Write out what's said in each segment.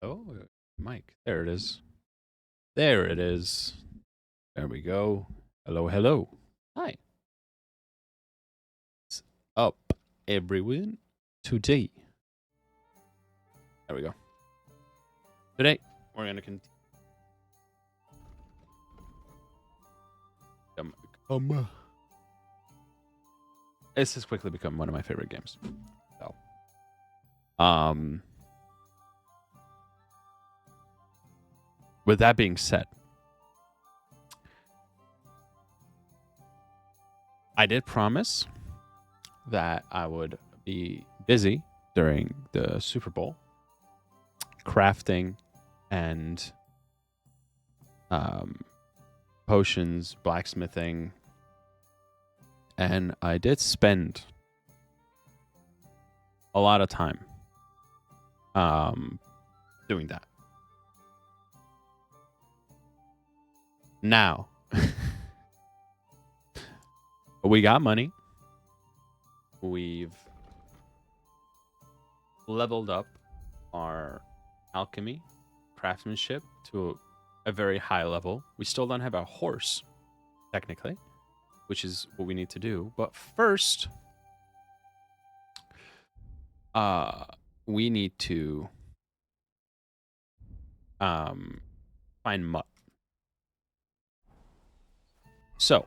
Oh, Mike. There it is. There it is. There we go. Hello, hello. Hi. What's up, everyone? Today. There we go. Today, we're going to continue. Come. This has quickly become one of my favorite games. So, um, with that being said, I did promise that I would be busy during the Super Bowl, crafting and potions, blacksmithing, and I did spend a lot of time doing that. Now, we got money. We've leveled up our alchemy, craftsmanship to a very high level. We still don't have a horse, technically, which is what we need to do. But first, we need to find Mutt. So,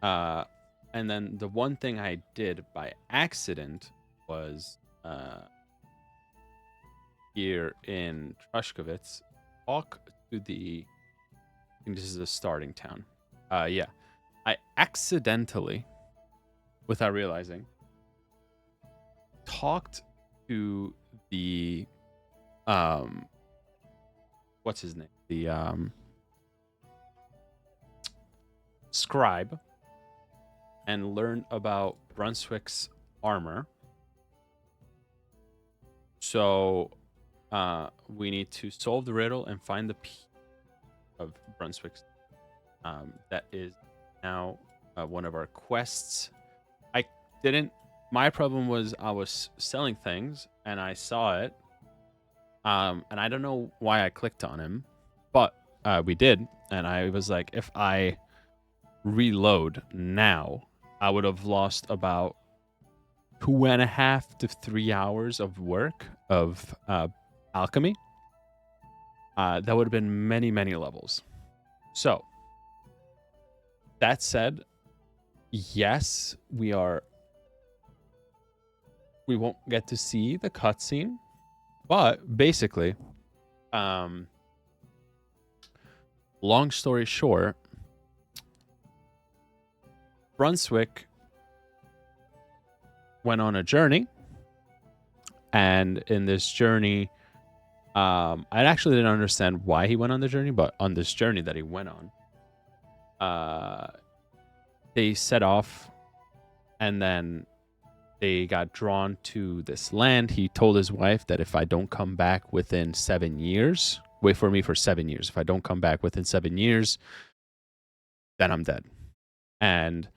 and then the one thing I did by accident was here in Trushkovitz, talk to the. I think this is the starting town. Yeah, I accidentally, without realizing, talked to the what's his name? The scribe, and learn about Brunswick's armor. So we need to solve the riddle and find the piece of Brunswick's that is now one of our quests. I didn't. My problem was I was selling things and I saw it, and I don't know why I clicked on him, but we did, and I was like, if I reload now, I would have lost about 2.5 to 3 hours of work of alchemy. That would have been many, many levels. So, that said, yes, we won't get to see the cutscene, but basically, long story short, Brunswick went on a journey, and in this journey, I actually didn't understand why he went on the journey, but on this journey that he went on, they set off, and then they got drawn to this land. He told his wife that if I don't come back within 7 years, wait for me for 7 years. If I don't come back within 7 years, then I'm dead. And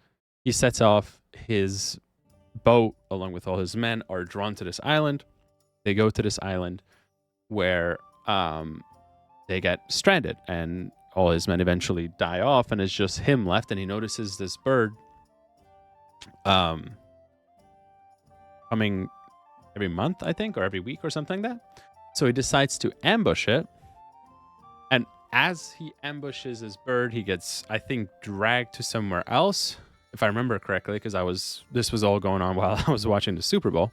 he sets off. His boat, along with all his men, are drawn to this island. They go to this island where they get stranded, and all his men eventually die off, and it's just him left. And he notices this bird coming every month, I think, or every week or something like that. So he decides to ambush it. And as he ambushes his bird, he gets, I think, dragged to somewhere else, if I remember correctly, because this was all going on while I was watching the Super Bowl.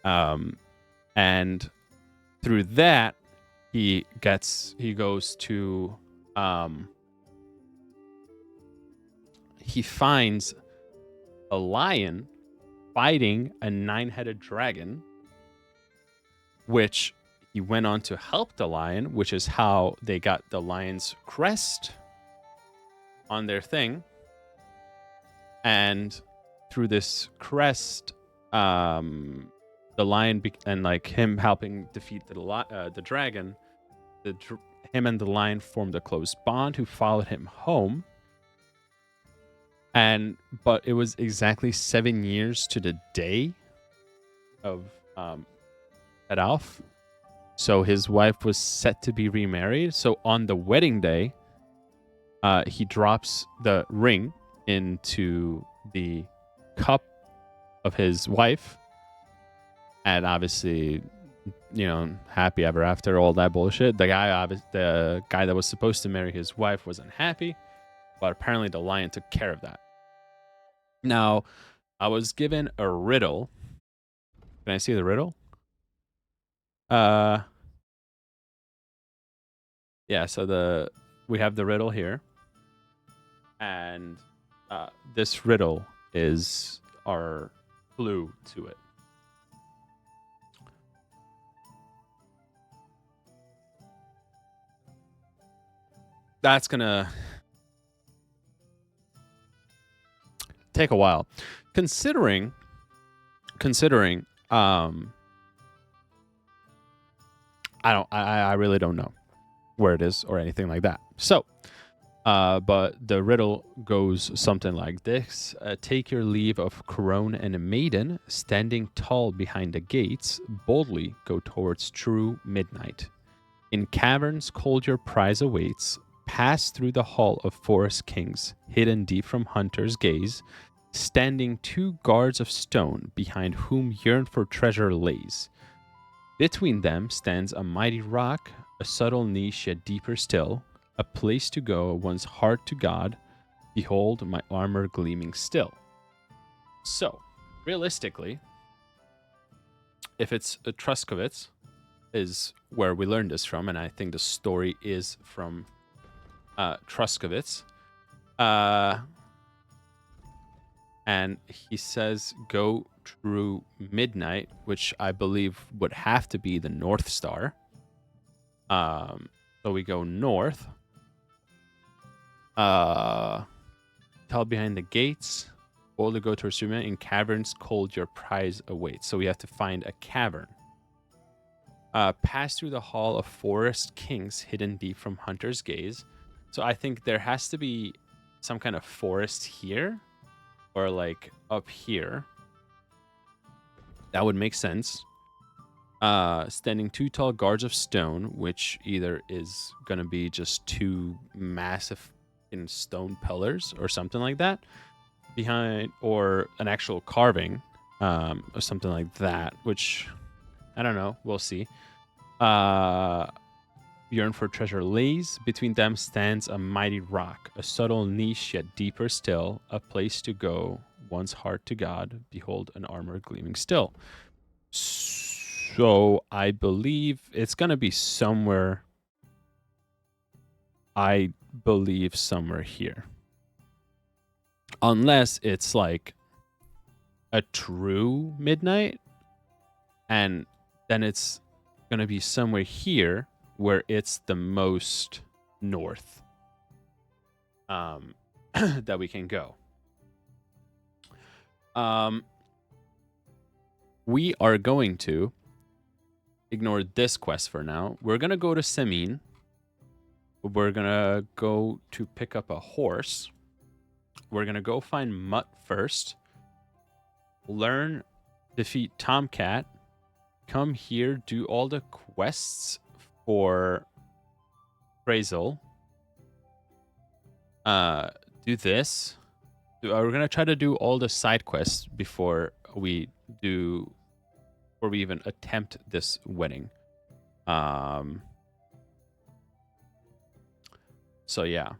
And through that, he goes to, he finds a lion fighting a 9-headed dragon, which he went on to help the lion, which is how they got the lion's crest on their thing. And through this crest, the lion and like him helping defeat the dragon, him and the lion formed a close bond, who followed him home. But it was exactly 7 years to the day of set off So his wife was set to be remarried. So on the wedding day, he drops the ring into the cup of his wife. And obviously, happy ever after, all that bullshit. The guy that was supposed to marry his wife wasn't happy, but apparently the lion took care of that. Now, I was given a riddle. Can I see the riddle? Yeah, so we have the riddle here. And this riddle is our clue to it. That's gonna take a while, considering I really don't know where it is or anything like that. So but the riddle goes something like this. Take your leave of crone and a maiden, standing tall behind the gates, boldly go towards true midnight. In caverns cold your prize awaits, pass through the hall of forest kings, hidden deep from hunters' gaze, standing two guards of stone, behind whom yearn for treasure lays. Between them stands a mighty rock, a subtle niche yet deeper still, a place to go, one's heart to God. Behold, my armor gleaming still. So, realistically, if it's a Truskovitz, is where we learned this from, and I think the story is from Truskovitz. And he says, go through midnight, which I believe would have to be the North Star. So we go north. Tell behind the gates, boldly go towards human. In caverns, cold your prize awaits. So we have to find a cavern. Pass through the hall of forest kings, hidden deep from hunter's gaze. So I think there has to be some kind of forest here, or like up here. That would make sense. Standing two tall guards of stone, which either is gonna be just two massive stone pillars or something like that behind, or an actual carving, or something like that, which I don't know, we'll see. Yearn for treasure lays, between them stands a mighty rock, a subtle niche yet deeper still, a place to go, one's heart to God, behold an armor gleaming still. So I believe it's gonna be somewhere, somewhere here. Unless it's like a true midnight, and then it's gonna be somewhere here where it's the most north that we can go. We are going to ignore this quest for now. We're gonna go to Semin. We're gonna go to pick up a horse. We're gonna go find Mutt first. Learn, defeat Tomcat. Come here, do all the quests for Phrasal. Do this. We're gonna try to do all the side quests before we even attempt this wedding. So yeah.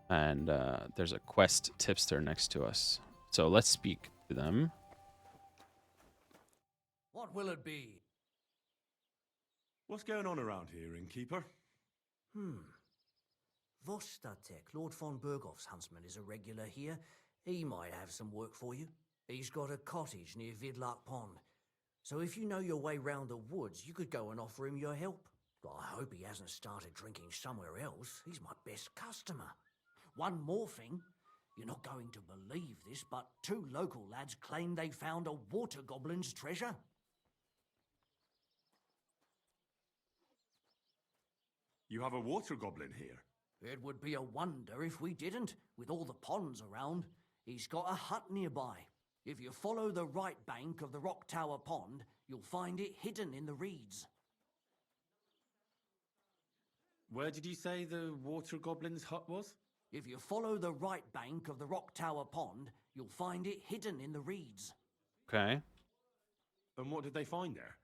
And there's a quest tipster next to us. So let's speak to them. What will it be? What's going on around here, innkeeper? Vostatek, Lord von Berghoff's huntsman, is a regular here. He might have some work for you. He's got a cottage near Vidlark Pond. So if you know your way round the woods, you could go and offer him your help. I hope he hasn't started drinking somewhere else. He's my best customer. One more thing. You're not going to believe this, but 2 local lads claim they found a water goblin's treasure. You have a water goblin here? It would be a wonder if we didn't, with all the ponds around. He's got a hut nearby. If you follow the right bank of the Rock Tower Pond, you'll find it hidden in the reeds. Where did you say the water goblin's hut was? If you follow the right bank of the Rock Tower Pond, you'll find it hidden in the reeds. Okay. And what did they find there?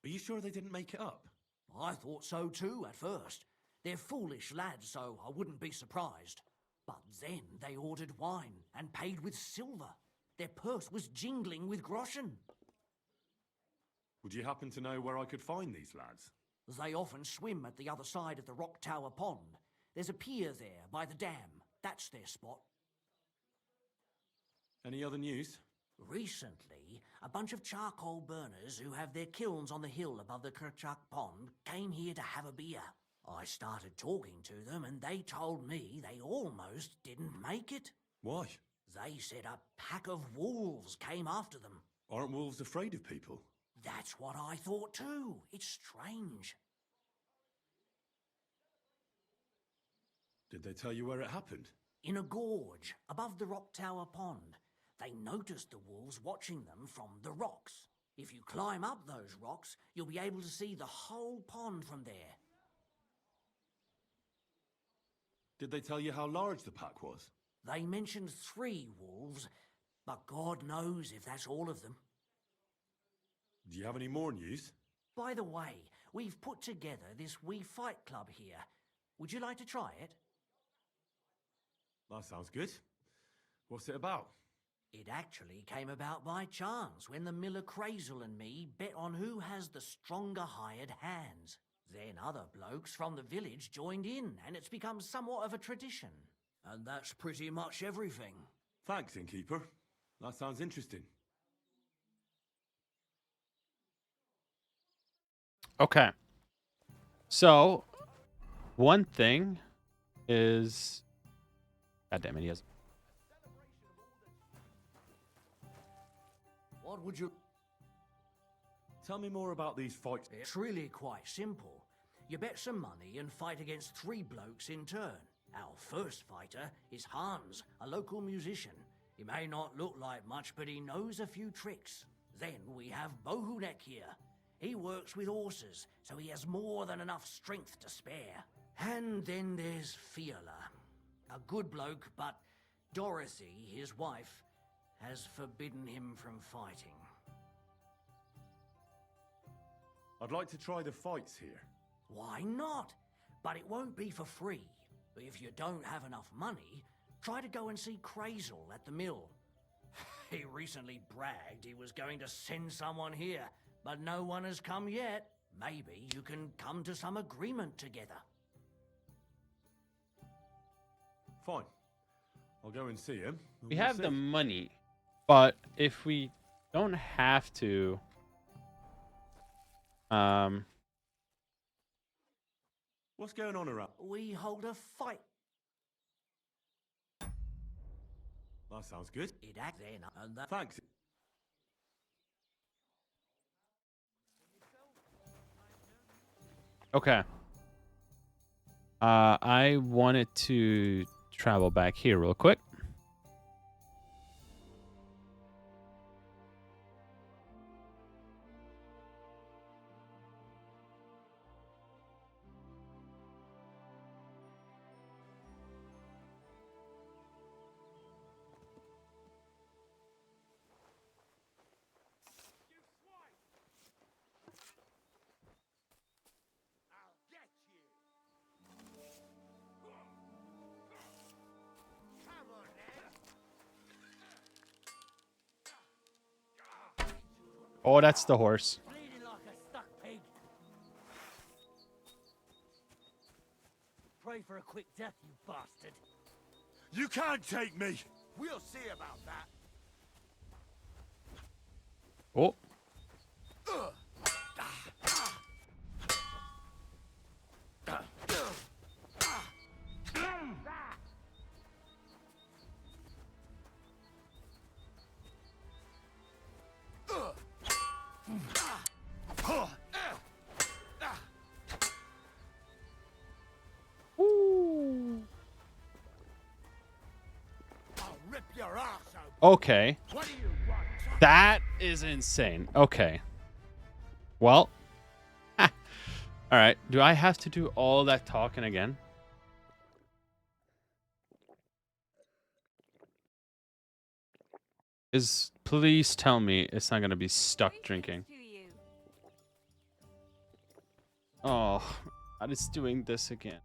Are you sure they didn't make it up? I thought so too at first. They're foolish lads, so I wouldn't be surprised. But then they ordered wine and paid with silver. Their purse was jingling with groschen. Would you happen to know where I could find these lads? They often swim at the other side of the Rock Tower Pond. There's a pier there by the dam. That's their spot. Any other news? Recently, a bunch of charcoal burners who have their kilns on the hill above the Kerchak Pond came here to have a beer. I started talking to them and they told me they almost didn't make it. Why? They said a pack of wolves came after them. Aren't wolves afraid of people? That's what I thought too. It's strange. Did they tell you where it happened? In a gorge above the Rock Tower Pond. They noticed the wolves watching them from the rocks. If you climb up those rocks, you'll be able to see the whole pond from there. Did they tell you how large the pack was? They mentioned 3 wolves, but God knows if that's all of them. Do you have any more news? By the way, we've put together this wee fight club here. Would you like to try it? That sounds good. What's it about? It actually came about by chance when the miller Crazel and me bet on who has the stronger hired hands. Then other blokes from the village joined in, and it's become somewhat of a tradition. And that's pretty much everything. Thanks, innkeeper. That sounds interesting. Okay. So, one thing is... God damn it, he has... What would you... Tell me more about these fights. It's really quite simple. You bet some money and fight against 3 blokes in turn. Our first fighter is Hans, a local musician. He may not look like much, but he knows a few tricks. Then we have Bohunek here. He works with horses, so he has more than enough strength to spare. And then there's Fiala. A good bloke, but Dorothy, his wife, has forbidden him from fighting. I'd like to try the fights here. Why not? But it won't be for free. If you don't have enough money, try to go and see Crazel at the mill. He recently bragged he was going to send someone here, but no one has come yet. Maybe you can come to some agreement together. Fine. I'll go and see him. and We we'll have see. the money, but if we don't have to... What's going on around? We hold a fight. That sounds good. It act then, and that... Thanks. Okay. I wanted to travel back here real quick. Oh, that's the horse. Bleeding like a stuck pig. Pray for a quick death, you bastard. You can't take me! We'll see about that. Oh. I'll rip your ass open. Okay. What do you That is insane. Okay. Well. All right. Do I have to do all that talking again? Please tell me it's not going to be stuck drinking. Oh, God, it's doing this again.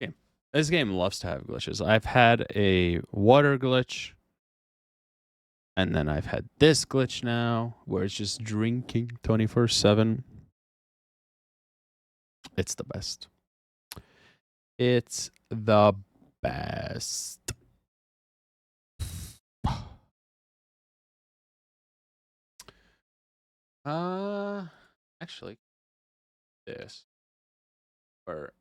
Game. This game loves to have glitches. I've had a water glitch. And then I've had this glitch now where it's just drinking 24/7. It's the best. It's the best. Actually, this or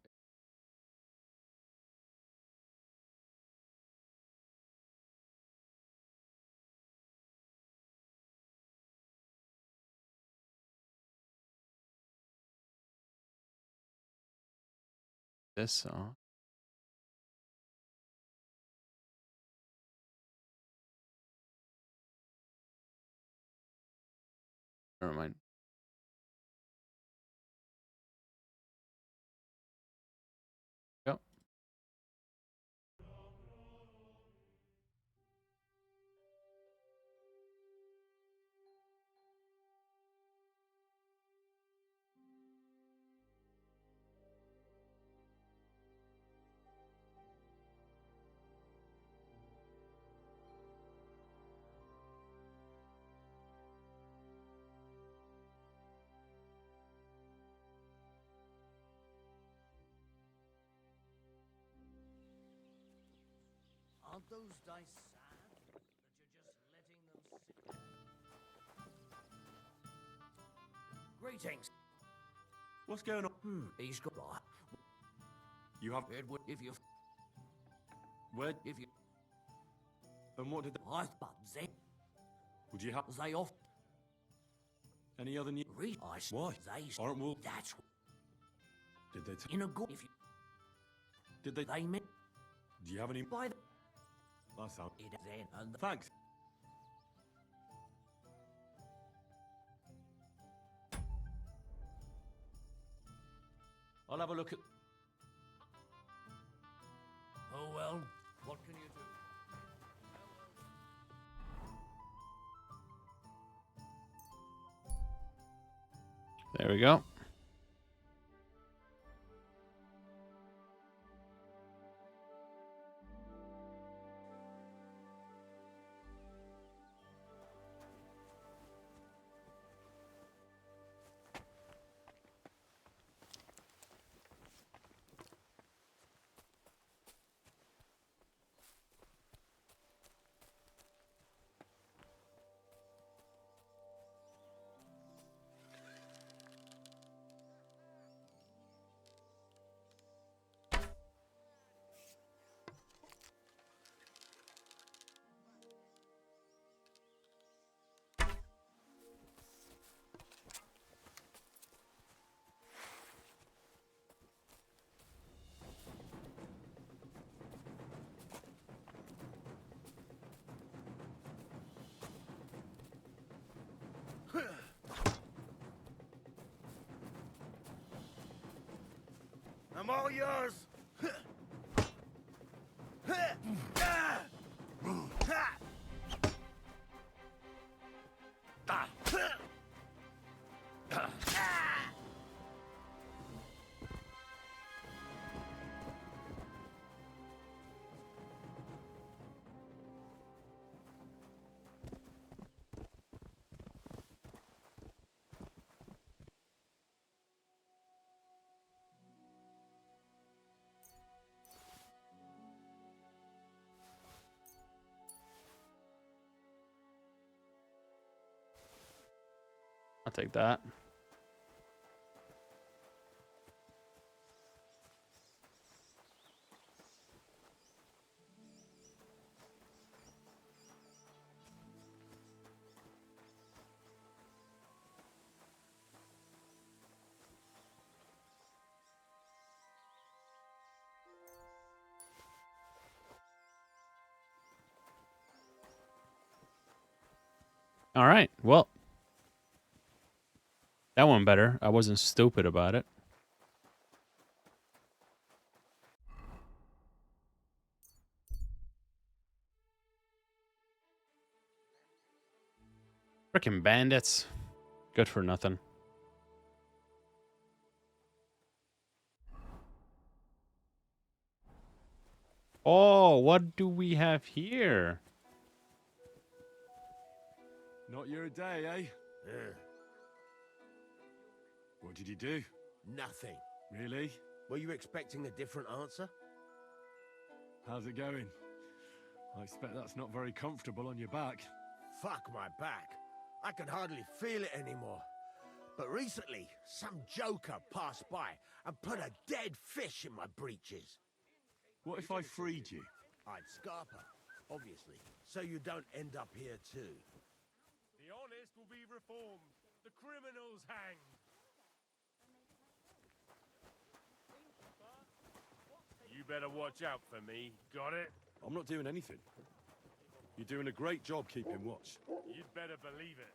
this song. Never mind. Go. Aren't those dice sad that you're just letting them sit there? Greetings. What's going on? He's got You have... Edward, if you Where... if you And what did... I but they Would you have... they off Any other new... read I Why? they Aren't we... that's Did they... in a good if you Did they... they meant Do you have any... by the That sounds... it then and Thanks. I'll have a look at... oh well, what can you do? There we go. I'm all yours. I'll take that. All right. Well, that one better. I wasn't stupid about it. Frickin' bandits. Good for nothing. Oh, what do we have here? Not your day, eh? Yeah, What did you do? nothing. Really? Were you expecting a different answer? How's it going? I expect that's not very comfortable on your back. Fuck my back. I can hardly feel it anymore. But recently, some joker passed by and put a dead fish in my breeches. What if I freed you? I'd scarp her, obviously, so you don't end up here too. The honest will be reformed, the criminals hanged. You better watch out for me, got it? I'm not doing anything. You're doing a great job keeping watch. You'd better believe it.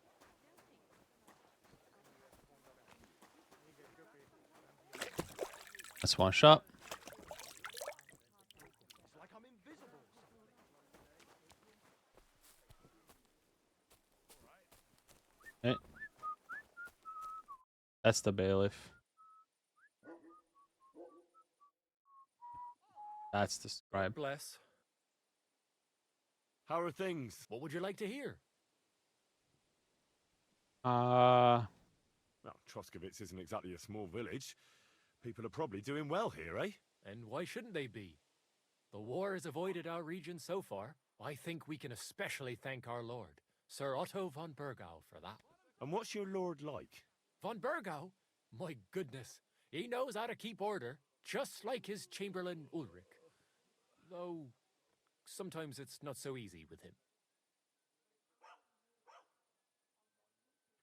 That's one shot. It's like I'm invisible. Hey. That's the bailiff. That's the scribe. Bless. How are things? What would you like to hear? Well, Troskovitz isn't exactly a small village. People are probably doing well here, eh? And why shouldn't they be? The war has avoided our region so far. I think we can especially thank our lord, Sir Otto von Burgau, for that. And what's your lord like? Von Burgau? My goodness. He knows how to keep order, just like his Chamberlain Ulrich. Though, sometimes it's not so easy with him.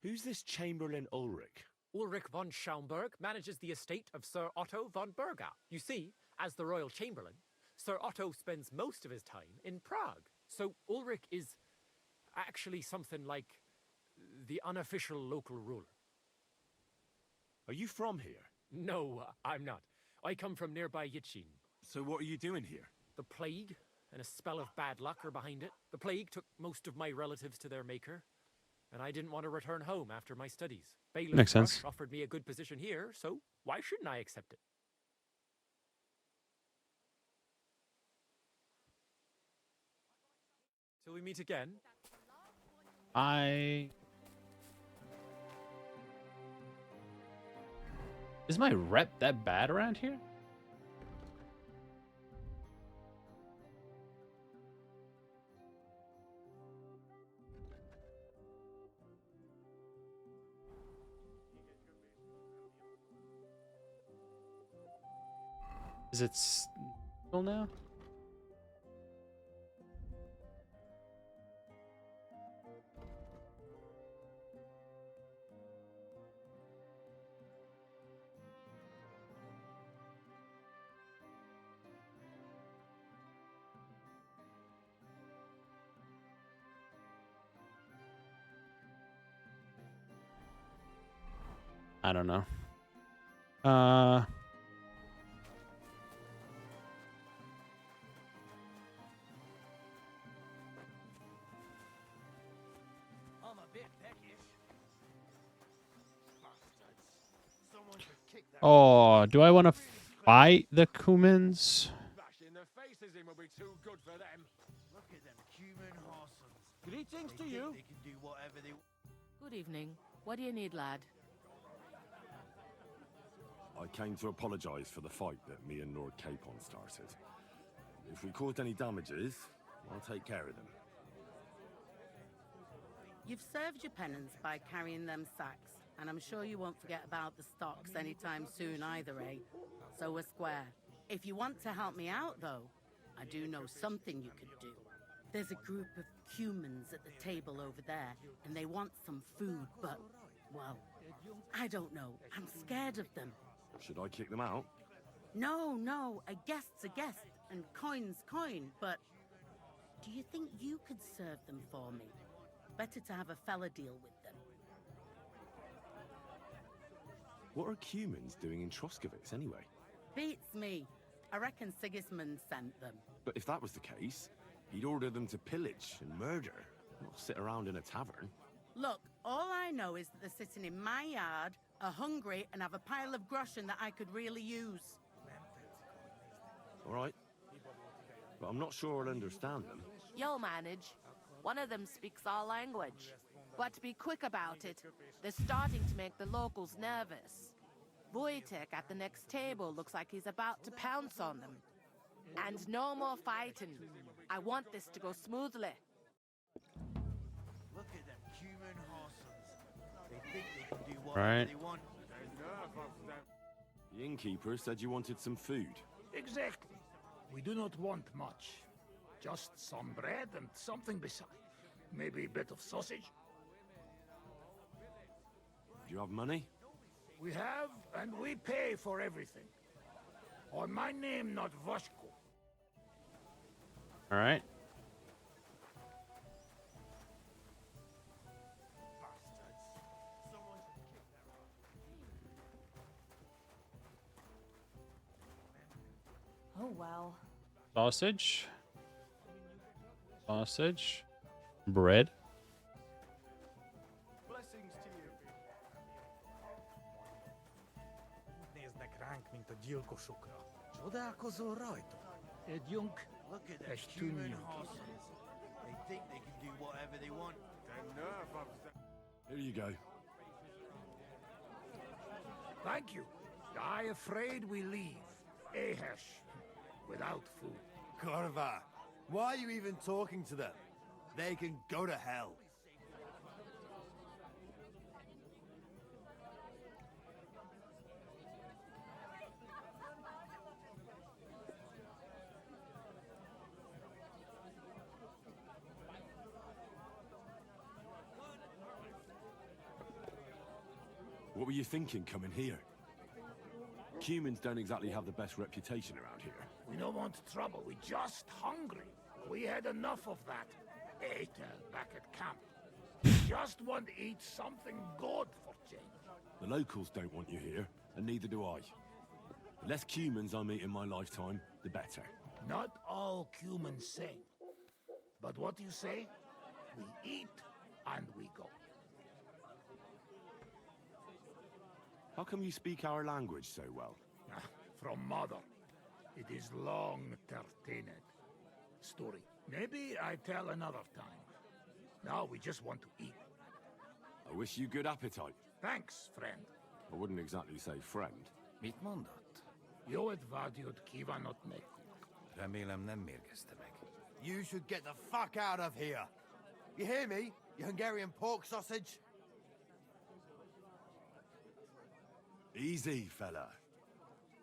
Who's this Chamberlain Ulrich? Ulrich von Schaumburg manages the estate of Sir Otto von Burgau. You see, as the royal chamberlain, Sir Otto spends most of his time in Prague. So Ulrich is actually something like the unofficial local ruler. Are you from here? No, I'm not. I come from nearby Yitchin. So what are you doing here? The plague and a spell of bad luck are behind it. The plague took most of my relatives to their maker, and I didn't want to return home after my studies. Bailiff Makes sense. Rush offered me a good position here, so why shouldn't I accept it? Till we meet again. Is my rep that bad around here? Is it still now? I don't know. I'm a bit peckish. Bastards. Someone should kick that Oh, do I want to fight the Cumans? Bashing their faces in will be too good for them. Look at them human horsons. Greetings They to think you. They can do whatever they Good evening. What do you need, lad? I came to apologise for the fight that me and Lord Capon started. If we caused any damages, I'll take care of them. You've served your penance by carrying them sacks, and I'm sure you won't forget about the stocks anytime soon either, eh? So we're square. If you want to help me out, though, I do know something you could do. There's a group of humans at the table over there, and they want some food, but, well, I don't know. I'm scared of them. Should I kick them out? No, a guest's a guest, and coin's coin, but do you think you could serve them for me? Better to have a fella deal with them. What are humans doing in Troskovitz anyway? Beats me. I reckon Sigismund sent them. But if that was the case, he'd order them to pillage and murder, not sit around in a tavern. Look, all I know is that they're sitting in my yard, are hungry, and have a pile of groschen that I could really use. All right. But I'm not sure I'll understand them. You'll manage. One of them speaks our language. But be quick about it. They're starting to make the locals nervous. Wojtek at the next table looks like he's about to pounce on them. And no more fighting. I want this to go smoothly. Look at them human horsons. They think they can do Right. whatever they want. The innkeeper said you wanted some food. Exactly. We do not want much. Just some bread and something beside. Maybe a bit of sausage. Do you have money? We have, and we pay for everything. On my name, not Vashko. All right. Oh well. Sausage. Sausage. Bread. Néznek ránk, mint a gyilkosokra. Csodálkozol rajta? Egy junk. Look at them És human tűnjünk. horsons. They think they can do whatever they want. Here you go. Thank you. I afraid we leave. Ahesh. Without food. Korva, why are you even talking to them? They can go to hell. What were you thinking coming here? Humans don't exactly have the best reputation around here. We don't want trouble. We're just hungry. We had enough of that. Ate back at camp. Just want to eat something good for change. The locals don't want you here, and neither do I. The less humans I meet in my lifetime, the better. Not all humans same. But what you say? We eat and we go. How come you speak our language so well? From mother. It is long tertined. Story. Maybe I tell another time. Now we just want to eat. I wish you good appetite. Thanks, friend. I wouldn't exactly say friend. Mit mondott? Jó edvágyót kívánok nekünk. Remélem nem mérgezte meg. You should get the fuck out of here. You hear me, you Hungarian pork sausage? Easy, fella.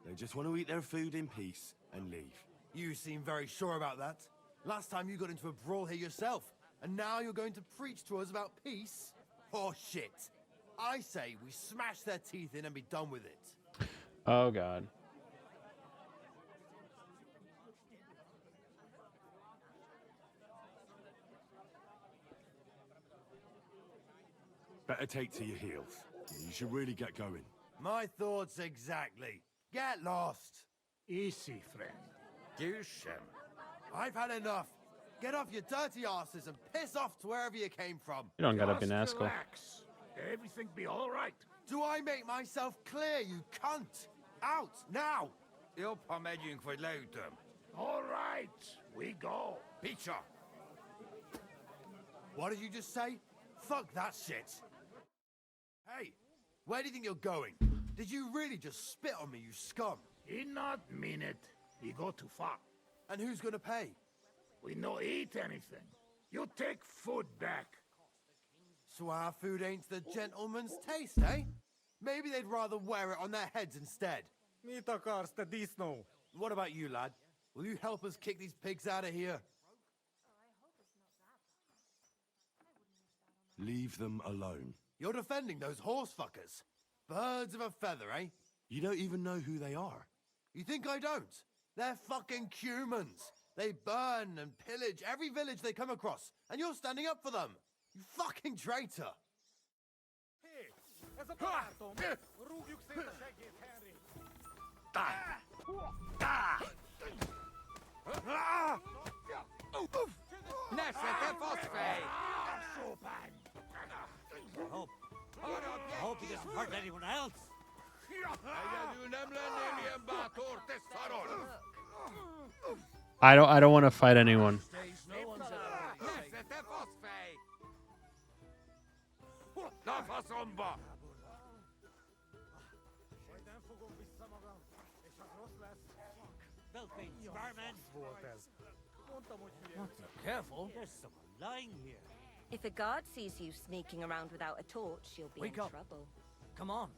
They just want to eat their food in peace and leave. You seem very sure about that. Last time you got into a brawl here yourself, and now you're going to preach to us about peace? Oh shit. I say we smash their teeth in and be done with it. Oh God. Better take to your heels. You should really get going. My thoughts exactly. Get lost. Easy, friend. Győzzem! I've had enough. Get off your dirty asses and piss off to wherever you came from. You don't gotta be Just nasty. relax. Everything be all right. Do I make myself clear, you cunt? Out, now! Jobb, ha megyünk, vagy leütöm. All right, we go. Picsa! What did you just say? Fuck that shit. Hey, where do you think you're going? Did you really just spit on me, you scum? He not mean it. He go too far. And who's gonna pay? We no eat anything. You take food back. So our food ain't the gentleman's taste, eh? Maybe they'd rather wear it on their heads instead. Mit akarsz, te disznó? What about you, lad? Will you help us kick these pigs out of here? Leave them alone. You're defending those horse fuckers. Birds of a feather, eh? You don't even know who they are. You think I don't? They're fucking humans. They burn and pillage every village they come across, and you're standing up for them. You fucking traitor! I hope he doesn't hurt anyone else. I don't want to fight anyone. Careful. There's someone lying here. If a guard sees you sneaking around without a torch, you'll be in trouble. Come on.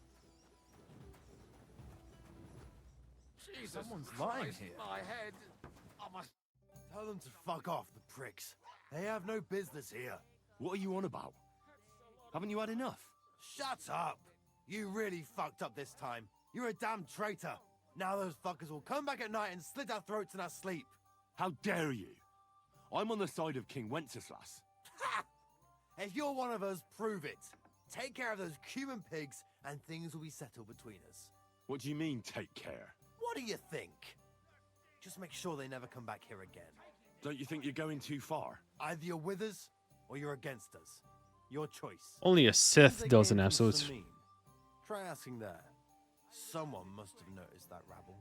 Someone's lying here. My head. Tell them to fuck off, the pricks. They have no business here. What are you on about? Haven't you had enough? Shut up! You really fucked up this time. You're a damn traitor. Now those fuckers will come back at night and slit our throats in our sleep. How dare you? I'm on the side of King Wenceslas. Ha! If you're one of us, prove it. Take care of those Cuban pigs, and things will be settled between us. What do you mean, take care? What do you think? Just make sure they never come back here again. Don't you think you're going too far? Either you're with us, or you're against us. Your choice. Only a Sith doesn't have, so it's... Try asking there. Someone must have noticed that rabble.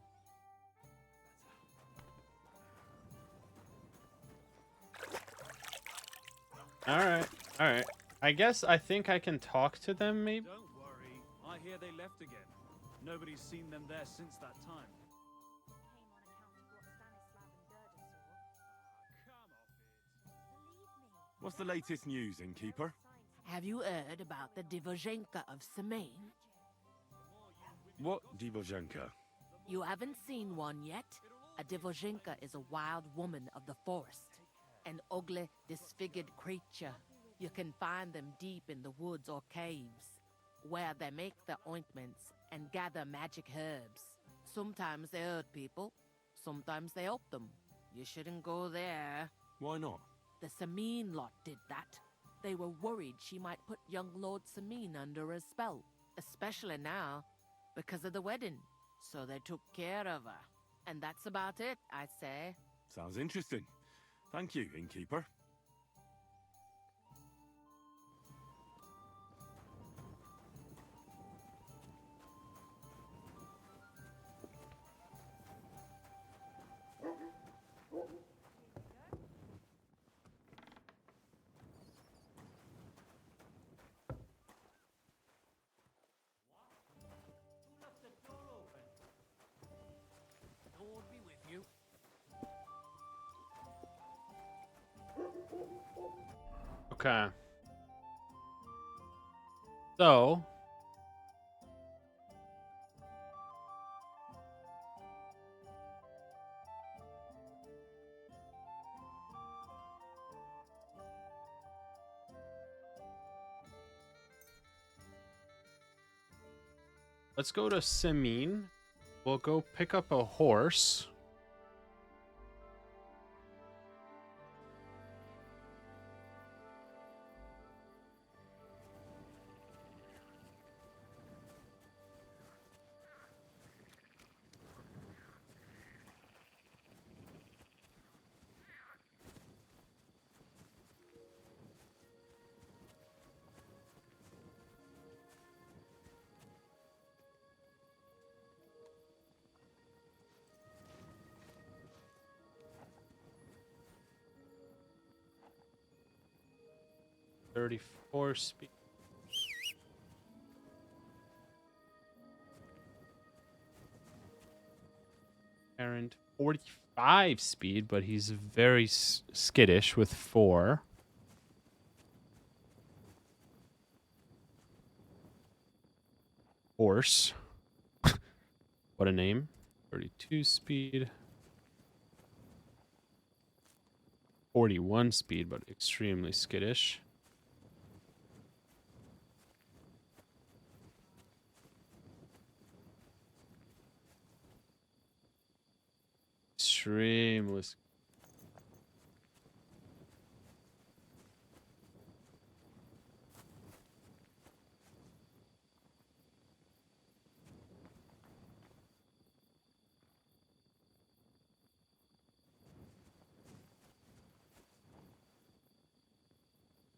Alright. I think I can talk to them, maybe? Don't worry. I hear they left again. Nobody's seen them there since that time. What's the latest news, innkeeper? Have you heard about the Divozhenka of Semaine? What Divozhenka? You haven't seen one yet? A Divozhenka is a wild woman of the forest. An ugly, disfigured creature. You can find them deep in the woods or caves, where they make their ointments and gather magic herbs. Sometimes they hurt people, sometimes they help them. You shouldn't go there. Why not? The Samine lot did that. They were worried she might put young Lord Samine under a spell, especially now, because of the wedding. So they took care of her. And that's about it, I'd say. Sounds interesting. Thank you, innkeeper. Okay. So... let's go to Samine. We'll go pick up a horse. .34 speed. Errand 45 speed, but he's very skittish with 4. Horse. What a name. 32 speed. 41 speed, but extremely skittish. Extremely.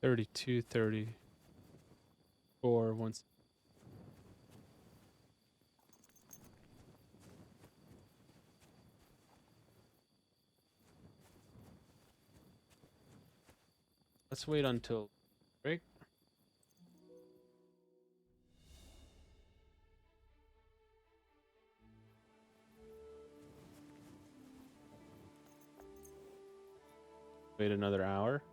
32, 34, once. Let's wait until break. Wait another hour.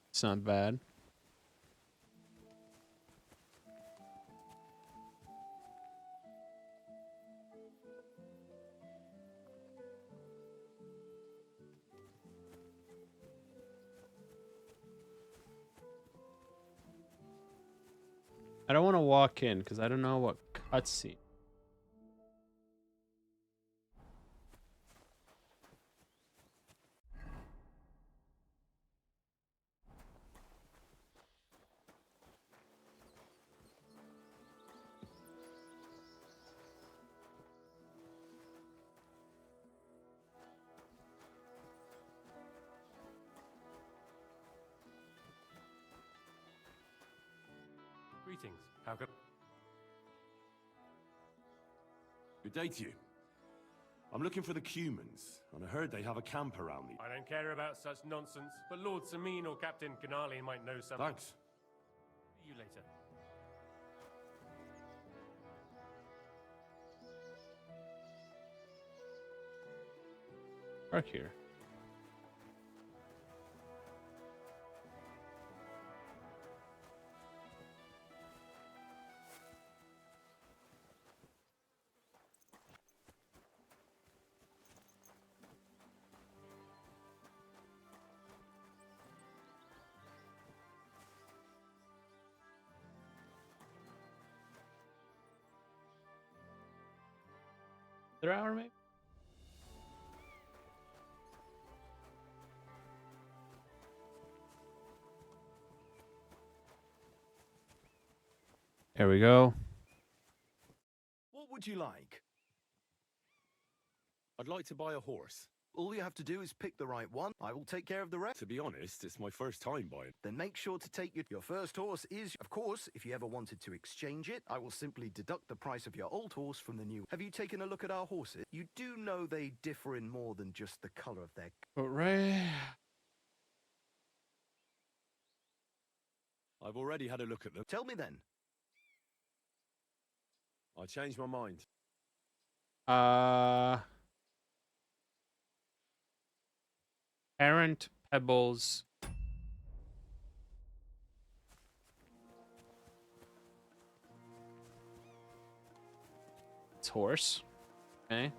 It's not bad. I don't want to walk in because I don't know what cutscene. Greetings. How can... Good day to you. I'm looking for the Cumans, and I heard they have a camp around the... I don't care about such nonsense, but Lord Samin or Captain Ganali might know something. Thanks. See you later. Park here. Another hour, maybe? There we go. What would you like? I'd like to buy a horse. All you have to do is pick the right one. I will take care of the rest. To be honest, it's my first time buying. Then make sure to take your first horse is, of course, if you ever wanted to exchange it, I will simply deduct the price of your old horse from the new. Have you taken a look at our horses? You do know they differ in more than just the color of their... But right. I've already had a look at them. Tell me then. I changed my mind. Errant Pebbles. It's horse. Okay.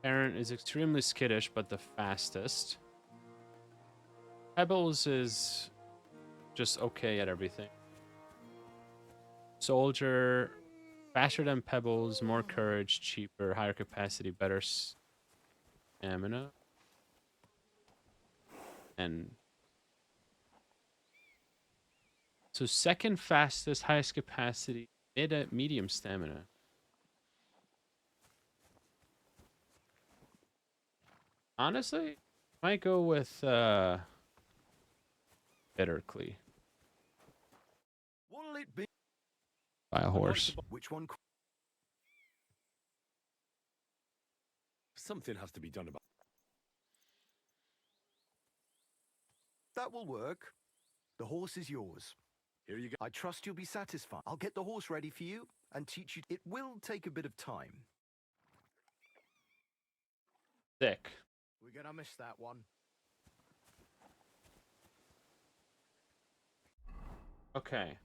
Errant is extremely skittish, but the fastest. Pebbles is just okay at everything. Soldier, faster than Pebbles, more courage, cheaper, higher capacity, better stamina. And so second fastest, highest capacity, medium stamina. Honestly, might go with Bittercly. What'll it be? Buy a horse. Which one? Something has to be done about That will work. The horse is yours. Here you go. I trust you'll be satisfied. I'll get the horse ready for you and teach you. It will take a bit of time. Sick. We're gonna miss that one. Okay.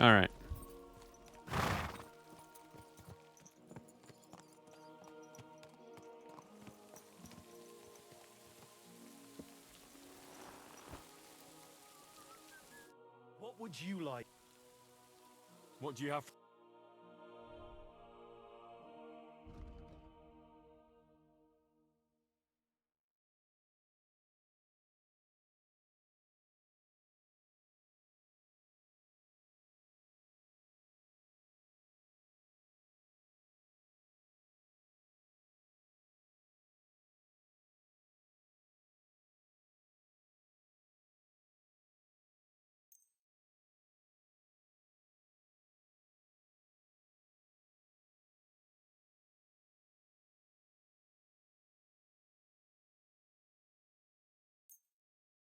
All right. What would you like? What do you have?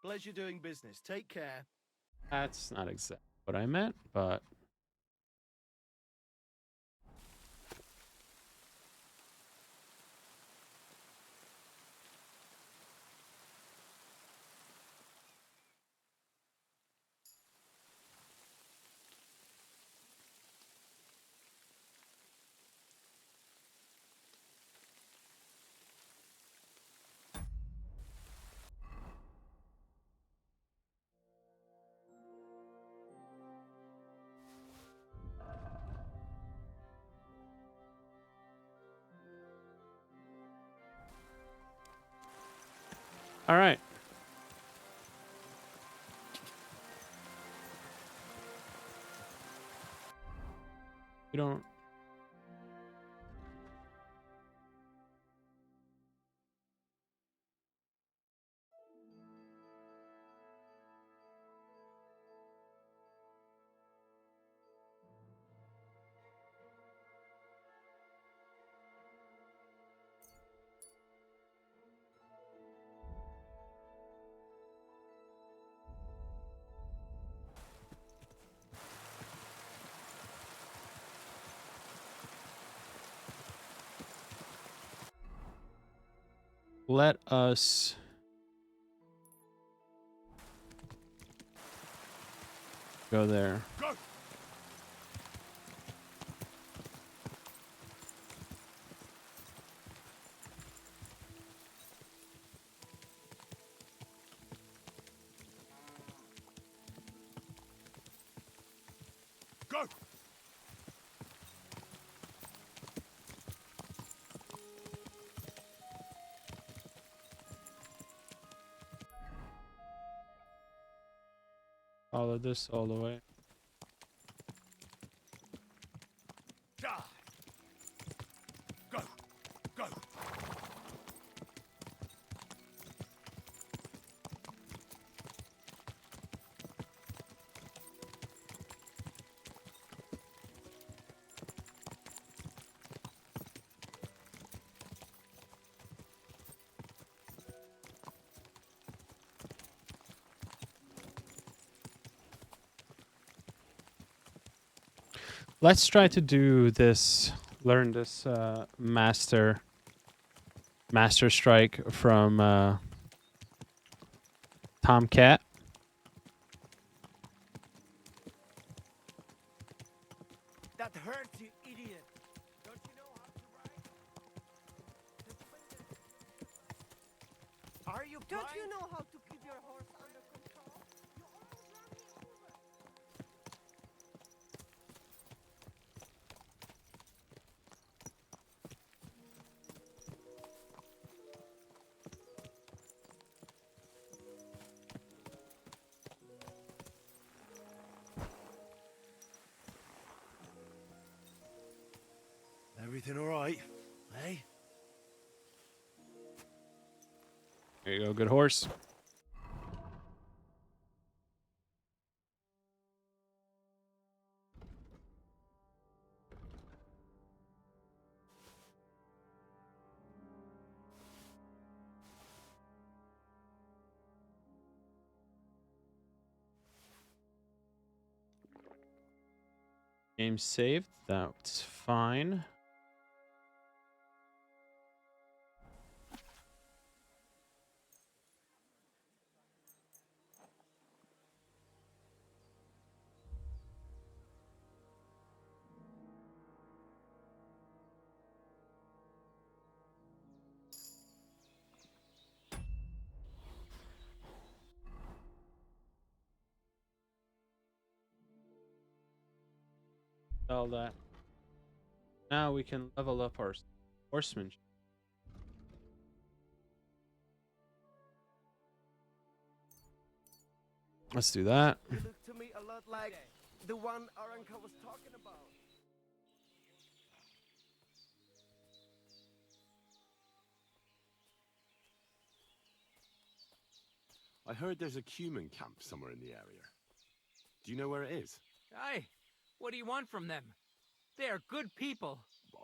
Pleasure doing business. Take care. That's not exactly what I meant, but all right. We don't. Let us go there. Go! Go! Follow this all the way. Die! Go! Go! Let's try to do this. Learn this master strike from Tomcat. That hurts, you idiot. Don't you know how to ride? Are you Don't blind? you know how to keep your horse under control? You almost ran me over. Everything all right? Hey? There you go, good horse. Game saved. That's fine. All that. Now we can level up our horsemanship. Let's do that. You look to me a lot like the one our uncle was talking about. I heard there's a cumin camp somewhere in the area. Do you know where it is? Aye. What do you want from them? They are good people.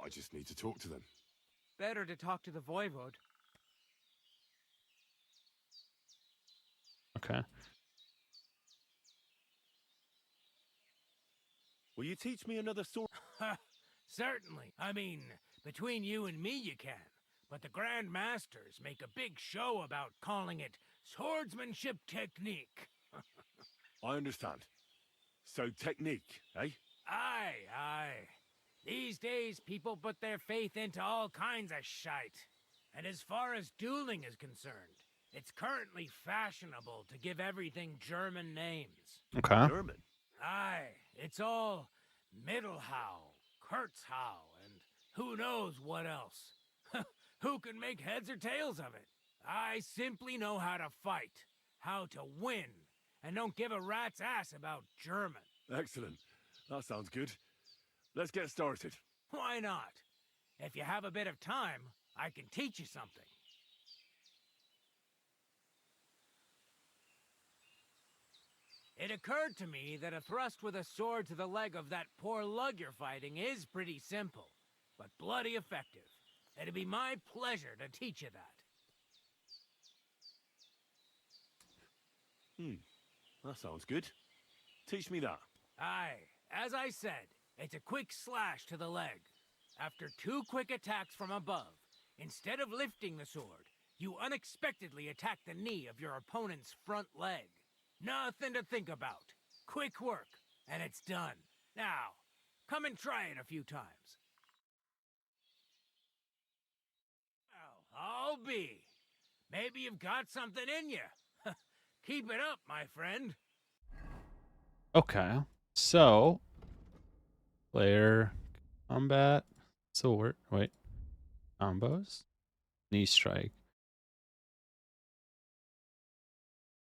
I just need to talk to them. Better to talk to the voivode. Okay. Will you teach me another sword? Certainly. I mean, between you and me you can. But the Grand Masters make a big show about calling it swordsmanship technique. I understand. So technique, eh? Aye, aye. These days, people put their faith into all kinds of shite. And as far as dueling is concerned, it's currently fashionable to give everything German names. Okay. German? Aye, it's all Mittelhau, Kurzhau, and who knows what else. Who can make heads or tails of it? I simply know how to fight, how to win, and don't give a rat's ass about German. Excellent. That sounds good. Let's get started. Why not? If you have a bit of time, I can teach you something. It occurred to me that a thrust with a sword to the leg of that poor lug you're fighting is pretty simple, but bloody effective. It'd be my pleasure to teach you that. That sounds good. Teach me that. Aye, as I said, it's a quick slash to the leg. After 2 quick attacks from above, instead of lifting the sword, you unexpectedly attack the knee of your opponent's front leg. Nothing to think about. Quick work, and it's done. Now, come and try it a few times. Well, I'll be. Maybe you've got something in you. Keep it up, my friend. Okay. So, player combat sword. Wait. Combos. Knee strike.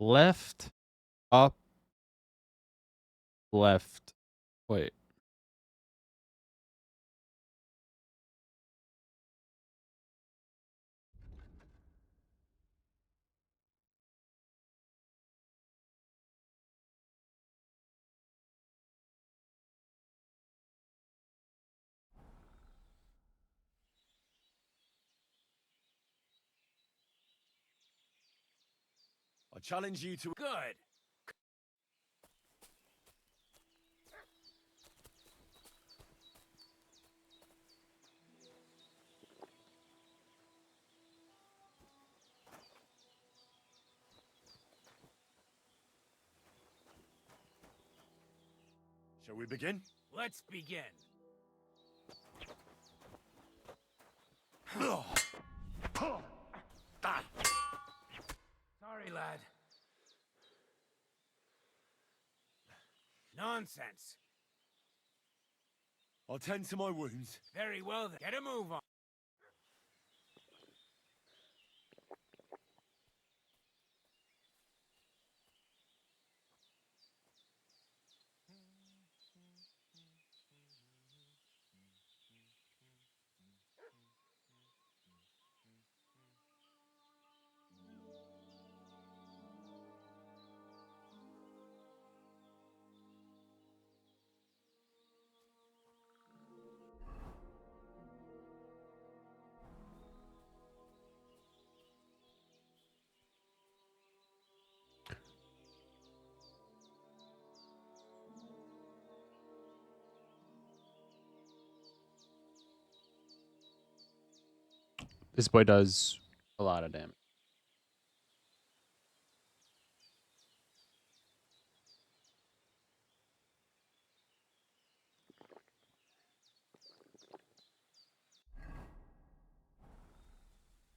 Left. Up. Left. Wait. I challenge you to... Good. Shall we begin? Let's begin. Sorry, lad. Nonsense. I'll tend to my wounds. Very well then. Get a move on. This boy does a lot of damage.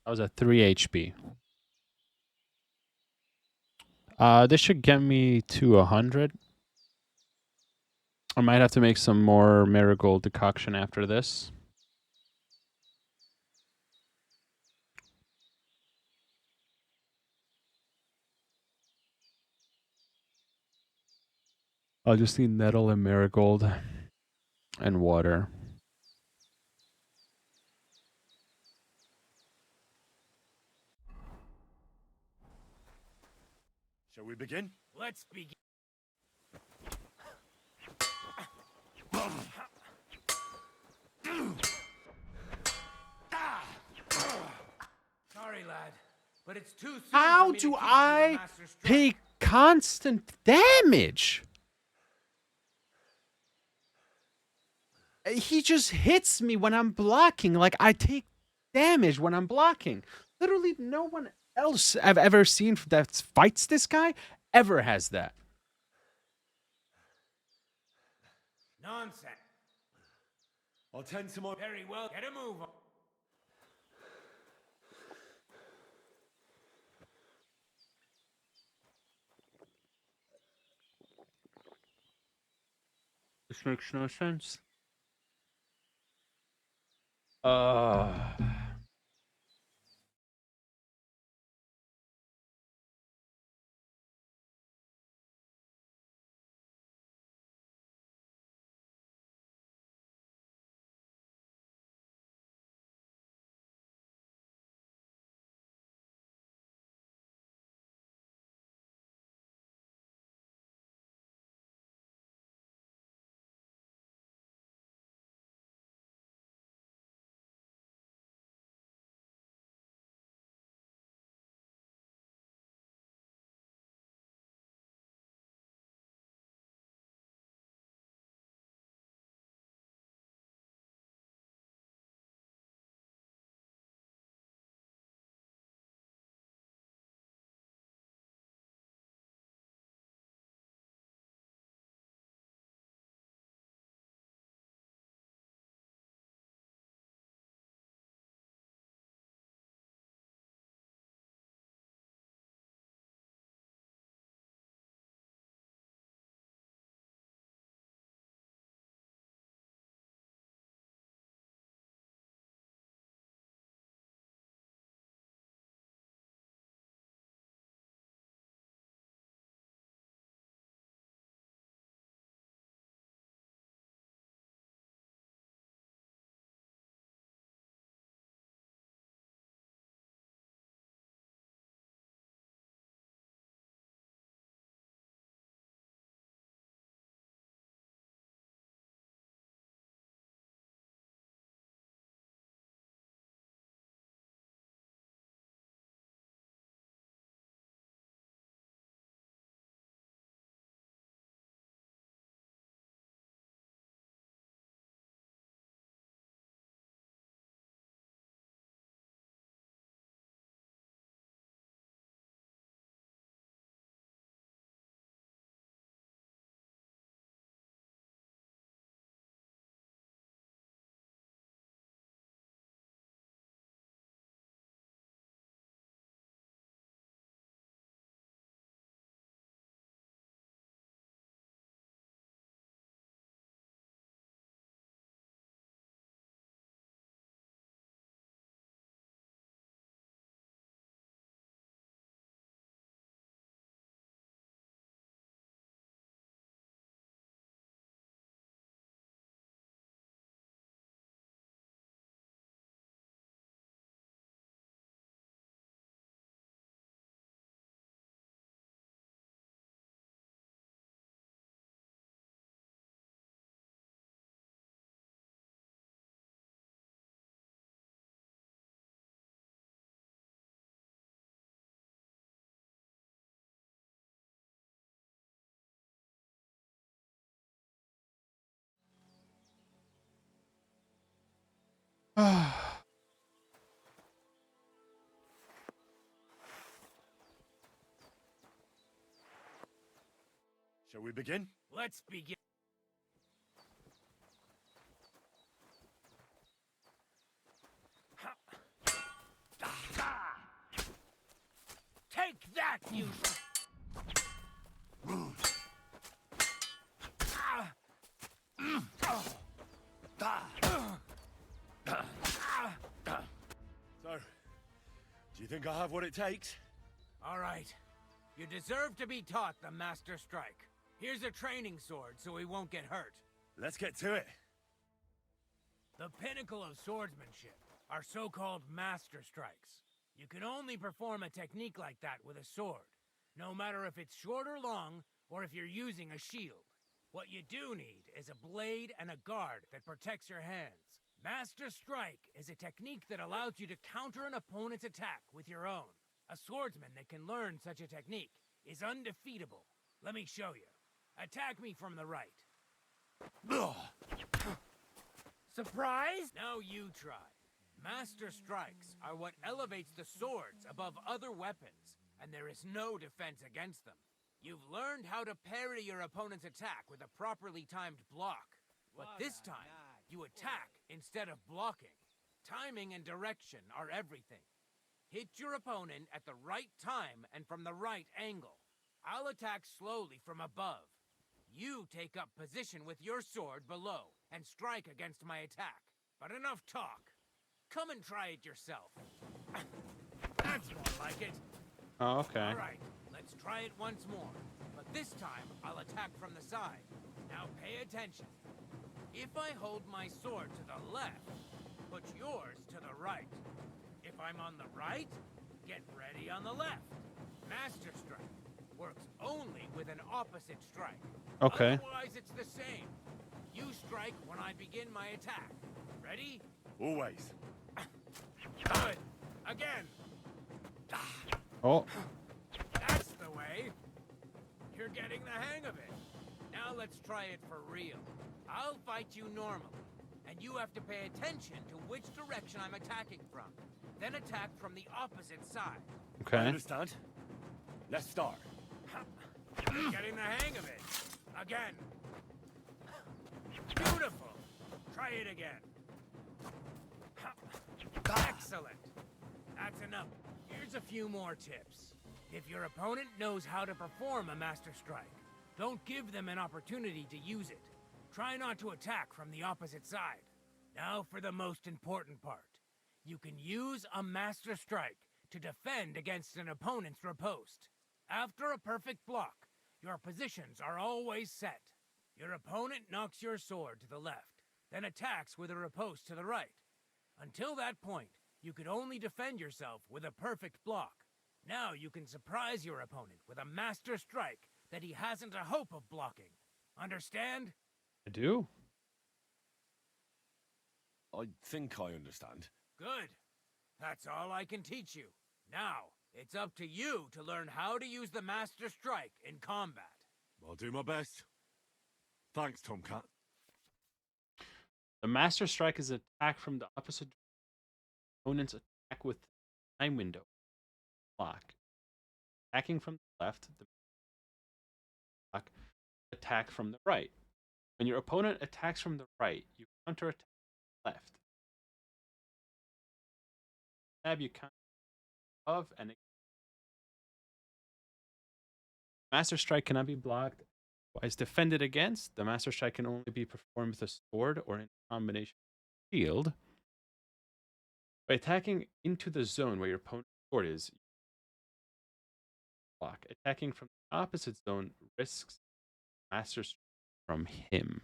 That was a 3 HP. This should get me to 100. I might have to make some more marigold decoction after this. I'll just need nettle and marigold and water. Shall we begin? Let's begin. Sorry, lad, but it's too soon. How for me to do teach you the I master strike. take constant damage? He just hits me when I'm blocking. Like, I take damage when I'm blocking. Literally no one else I've ever seen that fights this guy ever has that. Nonsense. I'll tend to my... Very well. Get a move on. This makes no sense. Shall we begin? Let's begin. Take that, you. Do you think I have what it takes? All right. You deserve to be taught the Master Strike. Here's a training sword so he won't get hurt. Let's get to it. The pinnacle of swordsmanship are so-called Master Strikes. You can only perform a technique like that with a sword, no matter if it's short or long, or if you're using a shield. What you do need is a blade and a guard that protects your hands. Master Strike is a technique that allows you to counter an opponent's attack with your own. A swordsman that can learn such a technique is undefeatable. Let me show you. Attack me from the right. Surprise? Now you try. Master Strikes are what elevates the swords above other weapons, and there is no defense against them. You've learned how to parry your opponent's attack with a properly timed block. But this time, you attack instead of blocking. Timing and direction are everything. Hit your opponent at the right time and from the right angle. I'll attack slowly from above. You take up position with your sword below and strike against my attack. But enough talk. Come and try it yourself. That's more like it. Oh, okay. All right, let's try it once more. But this time, I'll attack from the side. Now pay attention. If I hold my sword to the left, put yours to the right. If I'm on the right, get ready on the left. Master Strike works only with an opposite strike. Okay. Otherwise, it's the same. You strike when I begin my attack. Ready? Always. Good. Again. Oh. That's the way. You're getting the hang of it. Now let's try it for real. I'll fight you normally, and you have to pay attention to which direction I'm attacking from. Then attack from the opposite side. Okay. I understand. Let's start. You're getting the hang of it. Again. Beautiful. Try it again. Excellent. That's enough. Here's a few more tips. If your opponent knows how to perform a Master Strike, don't give them an opportunity to use it. Try not to attack from the opposite side. Now for the most important part. You can use a Master Strike to defend against an opponent's riposte. After a perfect block, your positions are always set. Your opponent knocks your sword to the left, then attacks with a riposte to the right. Until that point, you could only defend yourself with a perfect block. Now you can surprise your opponent with a Master Strike that he hasn't a hope of blocking. Understand? I do. I think I understand. Good. That's all I can teach you. Now, it's up to you to learn how to use the Master Strike in combat. I'll do my best. Thanks, Tomcat. The Master Strike is attack from the opposite opponent's attack with time window. Block. Attacking from the left, the block. Attack from the right. When your opponent attacks from the right, you counter attack left. Tab you counter above and Master Strike cannot be blocked. Twice defended against. The Master Strike can only be performed with a sword or in combination with a shield. By attacking into the zone where your opponent's sword is, block. Attacking from the opposite zone risks Master Strike from him.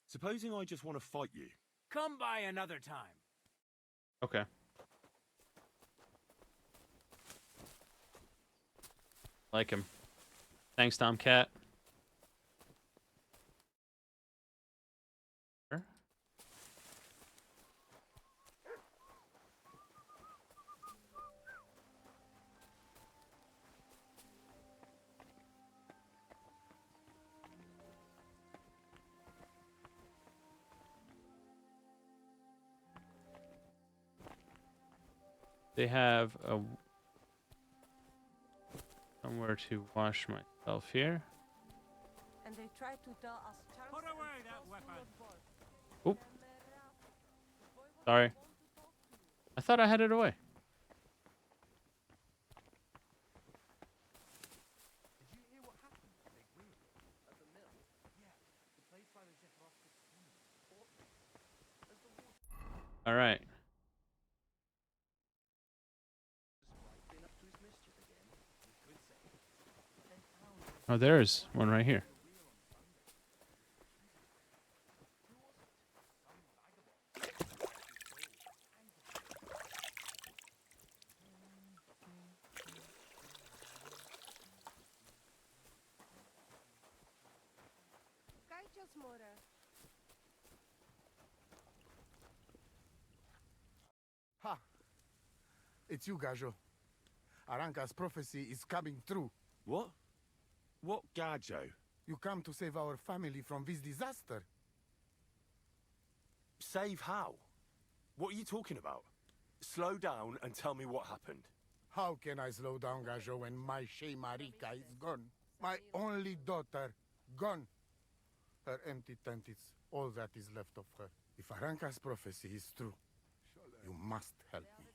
Supposing I just want to fight you. Come by another time. Okay. Like him. Thanks, Tomcat. They have a somewhere to wash myself here. And they try to tell us Put away that weapon. Oop. Sorry. I thought I had it away. Did you hear what happened to Big Wheel at the mill? Yeah, the place where the jet lost its spine. All right. Oh, there's one right here. Ha! It's you, Gajo. Aranka's prophecy is coming true. What? What Gajo? You come to save our family from this disaster. Save how? What are you talking about? Slow down and tell me what happened. How can I slow down, Gajo, when my Shea Marika is gone? My only daughter, gone. Her empty tent is all that is left of her. If Aranka's prophecy is true, you must help me.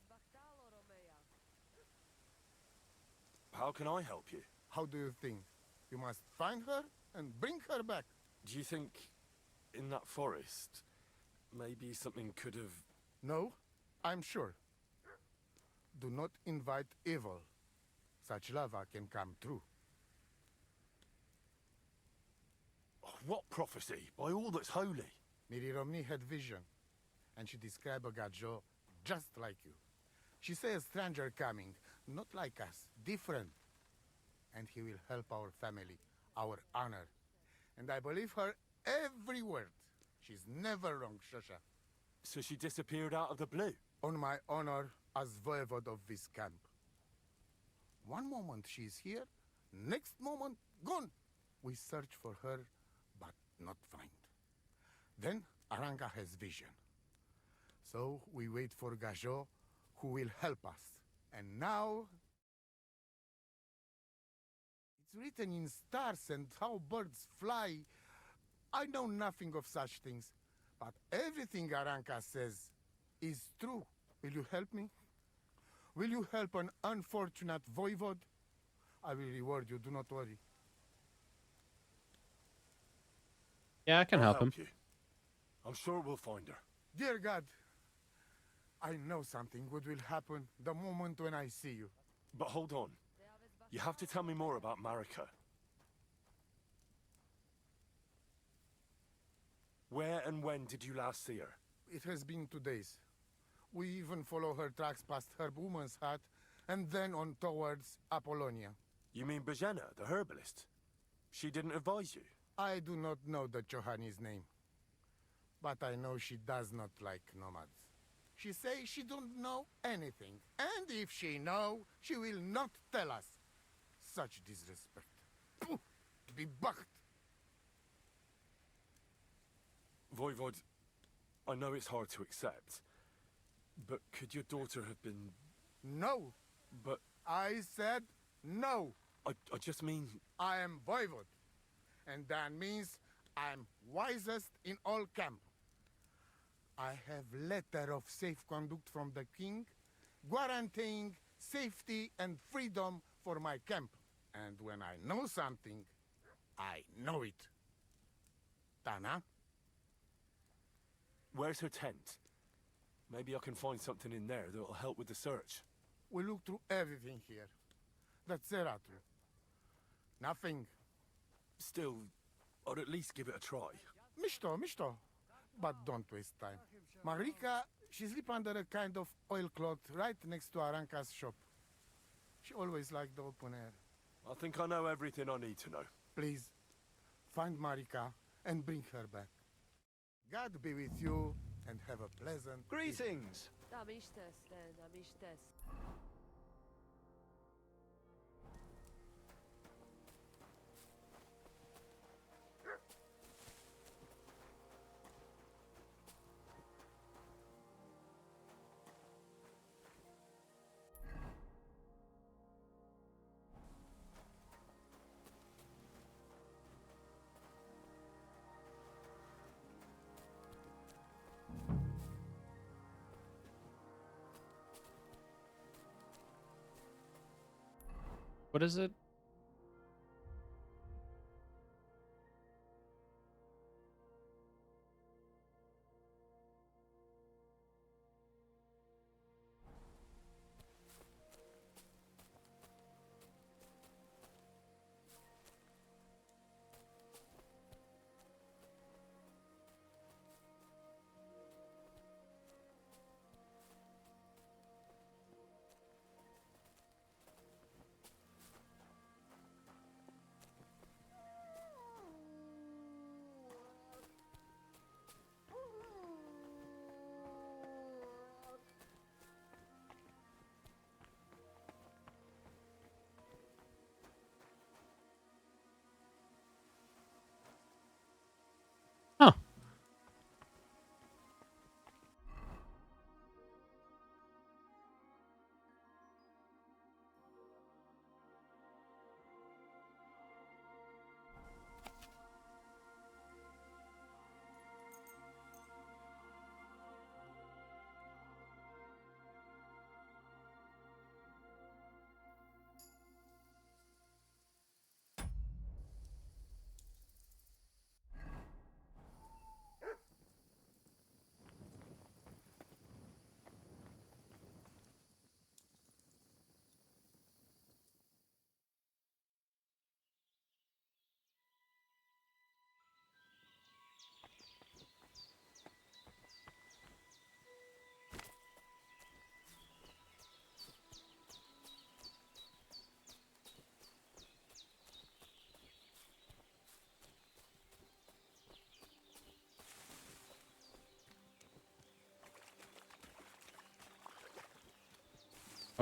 How can I help you? How do you think? You must find her and bring her back. Do you think in that forest, maybe something could have... No, I'm sure. Do not invite evil. Such lava can come true. What prophecy? By all that's holy. Miri Romney had vision, and she described a Gajo just like you. She says a stranger coming, not like us, different. And he will help our family, our honor. And I believe her every word. She's never wrong, Shosha. So she disappeared out of the blue? On my honor as voivode of this camp. One moment she's here, next moment gone. We search for her, but not find. Then Aranka has vision. So we wait for Gajo, who will help us. And now... it's written in stars and how birds fly. I know nothing of such things, but everything Aranka says is true. Will you help me? Will you help an unfortunate voivode? I will reward you, do not worry. Yeah, I can I'll help him. you. I'm sure we'll find her. Dear God, I know something good will happen the moment when I see you. But hold on. You have to tell me more about Marika. Where and when did you last see her? It has been 2 days. We even follow her tracks past her woman's hut, and then on towards Apollonia. You mean Bajena, the herbalist? She didn't advise you? I do not know the Johani's name. But I know she does not like nomads. She says she don't know anything. And if she know, she will not tell us. Such disrespect. Pooh, to be bucked. Voivod, I know it's hard to accept, but could your daughter have been... No. But... I said no. I just mean... I am Voivod. And that means I'm wisest in all camp. I have letter of safe conduct from the king, guaranteeing safety and freedom for my camp. And when I know something, I know it. Tana? Where's her tent? Maybe I can find something in there that'll help with the search. We look through everything here. That's Zeratu. Nothing. Still, I'd at least give it a try. Mishto. But don't waste time. Marika, she sleep under a kind of oilcloth right next to Aranka's shop. She always liked the open air. I think I know everything I need to know. Please, find Marika and bring her back. God be with you and have a pleasant... Greetings! What is it?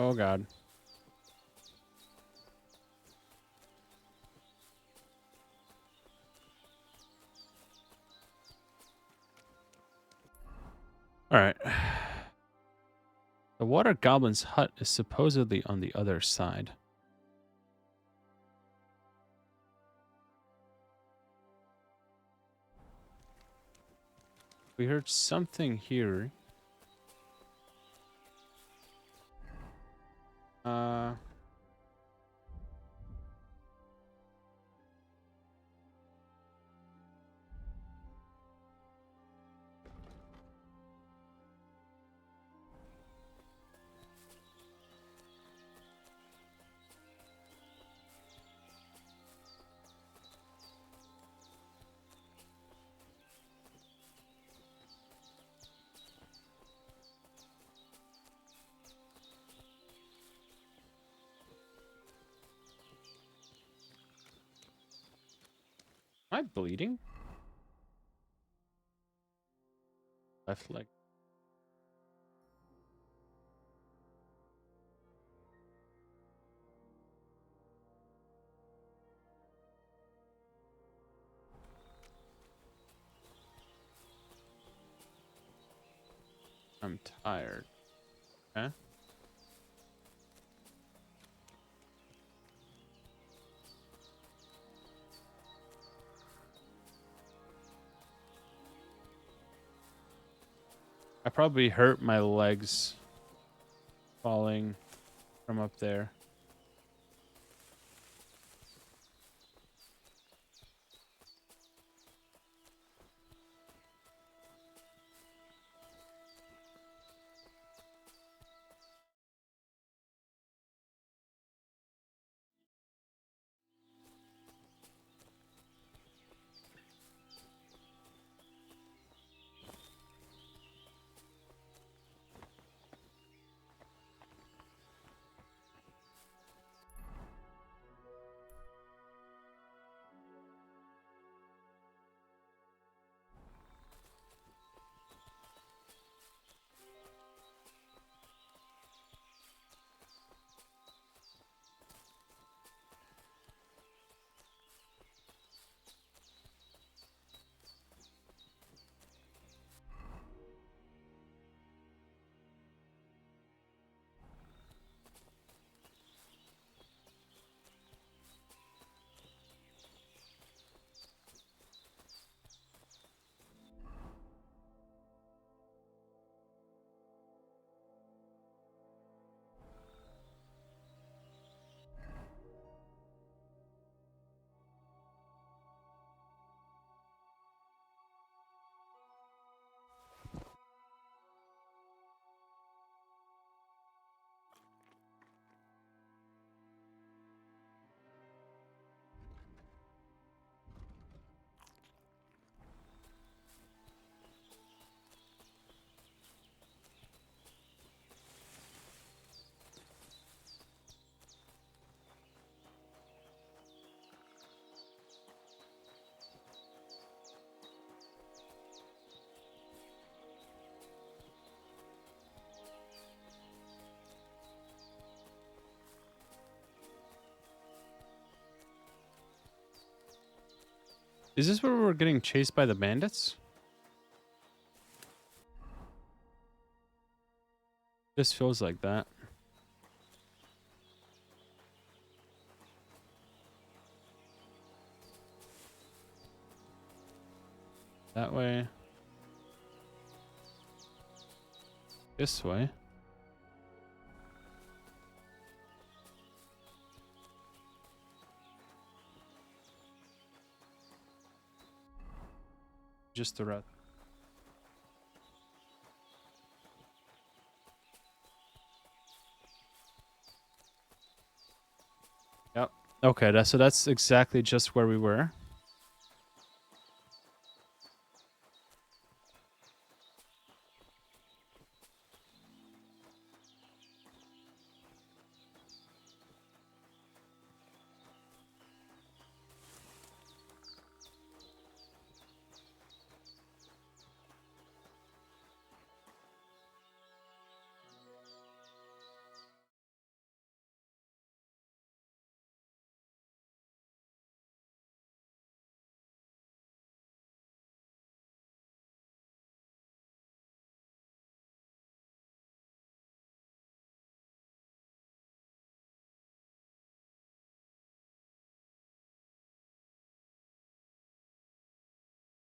Oh god. All right. The water goblin's hut is supposedly on the other side. We heard something here. Am I bleeding? Left leg. I'm tired. Okay. I probably hurt my legs falling from up there. Is this where we're getting chased by the bandits? This feels like that. That way. This way. Just the route. Yep. Okay, so that's exactly just where we were.